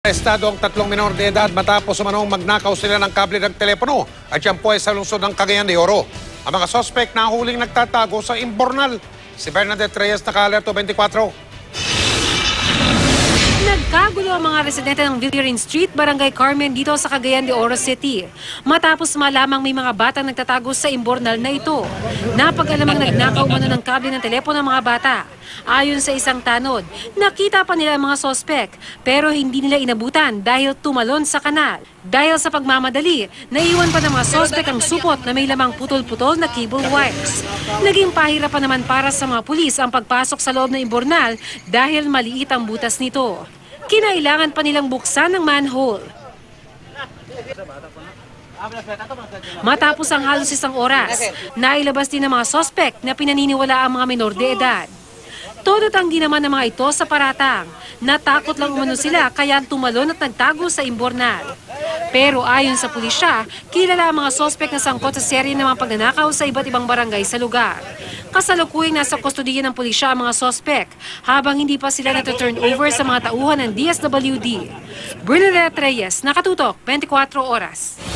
Arestado ang tatlong minor de edad matapos umanong magnakaw sila ng kable ng telepono at yan po ay sa lungsod ng Cagayan de Oro. Ang mga sospek na huling nagtatago sa Imbornal. Si Bernadette Reyes, naka-alerto 24. Nagkagulo ang mga residente ng Villarin Street, Barangay Carmen dito sa Cagayan de Oro City. Matapos malamang may mga batang nagtatago sa Imbornal na ito. Napag-alamang nagnakaw umano ng kable ng telepono ng mga bata. Ayon sa isang tanod, nakita pa nila ang mga sospek pero hindi nila inabutan dahil tumalon sa kanal. Dahil sa pagmamadali, naiwan pa ng mga sospek ang supot na may lamang putol-putol na cable wires. Naging pahirapan naman para sa mga pulis ang pagpasok sa loob ng Imbornal dahil maliit ang butas nito. Kinailangan pa nilang buksan ng manhole. Matapos ang halos isang oras, nailabas din ng mga sospek na pinaniniwala ang mga minor de edad. Todo tanggi naman ng mga ito sa paratang. Natakot lang umano sila kaya tumalon at nagtago sa Imbornal. Pero ayon sa pulisya, kilala ang mga sospek na sangkot sa serye ng mga pagnanakaw sa iba't ibang barangay sa lugar. Kasalukuyang nasa kustodiya ng pulisya ang mga sospek habang hindi pa sila na-turn over sa mga tauhan ng DSWD. Bernadette Reyes, Nakatutok, 24 Oras.